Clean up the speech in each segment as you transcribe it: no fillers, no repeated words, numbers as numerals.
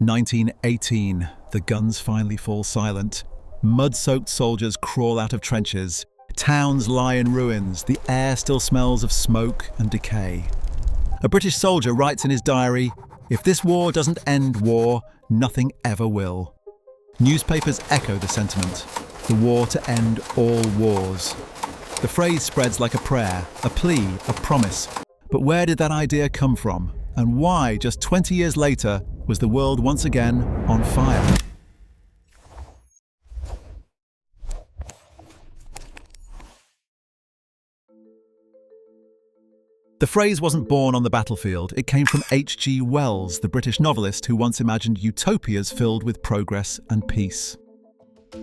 1918, the guns finally fall silent. Mud-soaked soldiers crawl out of trenches. Towns lie in ruins. The air still smells of smoke and decay. A British soldier writes in his diary, "If this war doesn't end war, nothing ever will." Newspapers echo the sentiment, the war to end all wars. The phrase spreads like a prayer, a plea, a promise. But where did that idea come from? And why, just 20 years later, was the world once again on fire? The phrase wasn't born on the battlefield. It came from H.G. Wells, the British novelist who once imagined utopias filled with progress and peace.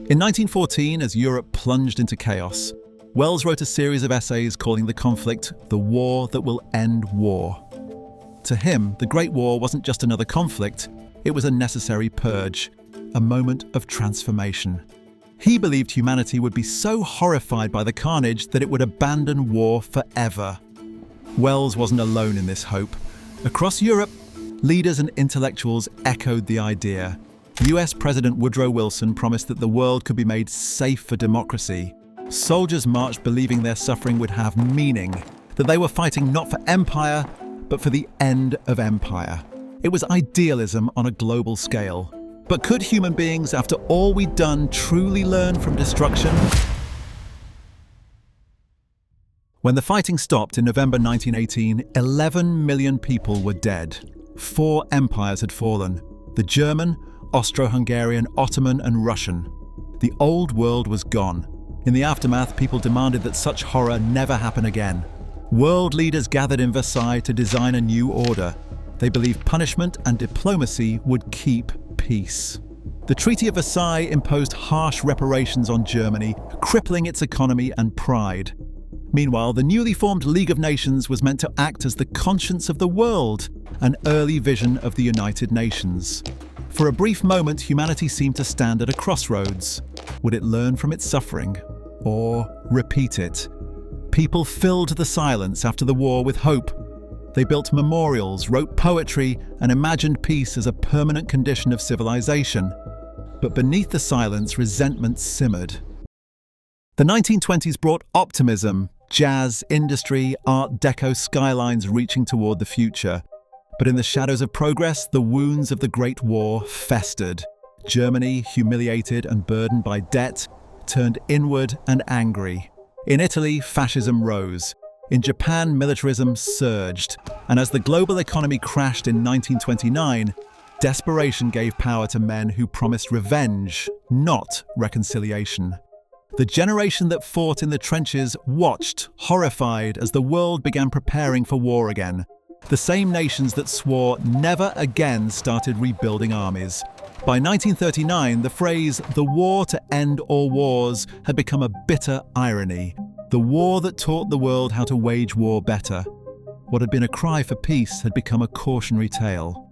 In 1914, as Europe plunged into chaos, Wells wrote a series of essays calling the conflict "The War That Will End War." To him, the Great War wasn't just another conflict, it was a necessary purge, a moment of transformation. He believed humanity would be so horrified by the carnage that it would abandon war forever. Wells wasn't alone in this hope. Across Europe, leaders and intellectuals echoed the idea. US President Woodrow Wilson promised that the world could be made safe for democracy. Soldiers marched believing their suffering would have meaning, that they were fighting not for empire, but for the end of empire. It was idealism on a global scale. But could human beings, after all we'd done, truly learn from destruction? When the fighting stopped in November 1918, 11 million people were dead. 4 empires had fallen: the German, Austro-Hungarian, Ottoman, and Russian. The old world was gone. In the aftermath, people demanded that such horror never happen again. World leaders gathered in Versailles to design a new order. They believed punishment and diplomacy would keep peace. The Treaty of Versailles imposed harsh reparations on Germany, crippling its economy and pride. Meanwhile, the newly formed League of Nations was meant to act as the conscience of the world, an early vision of the United Nations. For a brief moment, humanity seemed to stand at a crossroads. Would it learn from its suffering, or repeat it? People filled the silence after the war with hope. They built memorials, wrote poetry, and imagined peace as a permanent condition of civilization. But beneath the silence, resentment simmered. The 1920s brought optimism, jazz, industry, Art Deco skylines reaching toward the future. But in the shadows of progress, the wounds of the Great War festered. Germany, humiliated and burdened by debt, turned inward and angry. In Italy, fascism rose. In Japan, militarism surged. And as the global economy crashed in 1929, desperation gave power to men who promised revenge, not reconciliation. The generation that fought in the trenches watched, horrified, as the world began preparing for war again. The same nations that swore never again started rebuilding armies. By 1939, the phrase "the war to end all wars" had become a bitter irony. The war that taught the world how to wage war better. What had been a cry for peace had become a cautionary tale.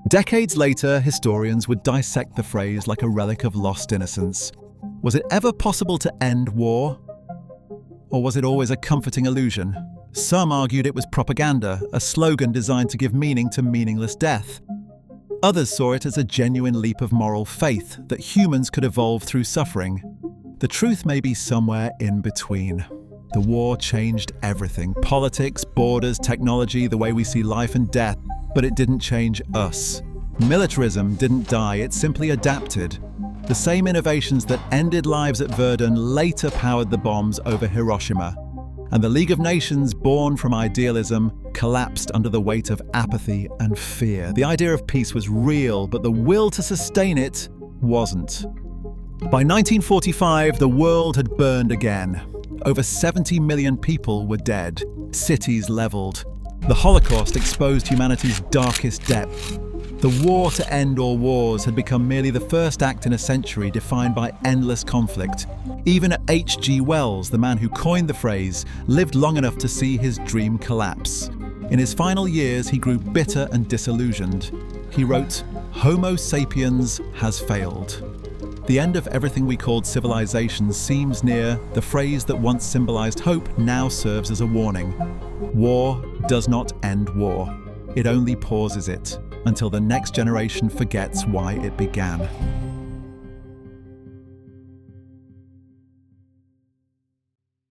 Decades later, historians would dissect the phrase like a relic of lost innocence. Was it ever possible to end war? Or was it always a comforting illusion? Some argued it was propaganda, a slogan designed to give meaning to meaningless death. Others saw it as a genuine leap of moral faith, that humans could evolve through suffering. The truth may be somewhere in between. The war changed everything: politics, borders, technology, the way we see life and death, but it didn't change us. Militarism didn't die, it simply adapted. The same innovations that ended lives at Verdun later powered the bombs over Hiroshima. And the League of Nations, born from idealism, collapsed under the weight of apathy and fear. The idea of peace was real, but the will to sustain it wasn't. By 1945, the world had burned again. Over 70 million people were dead, cities leveled. The Holocaust exposed humanity's darkest depth. The war to end all wars had become merely the first act in a century defined by endless conflict. Even H.G. Wells, the man who coined the phrase, lived long enough to see his dream collapse. In his final years, he grew bitter and disillusioned. He wrote, "Homo sapiens has failed." The end of everything we called civilization seems near. The phrase that once symbolized hope now serves as a warning. War does not end war. It only pauses it. until the next generation forgets why it began.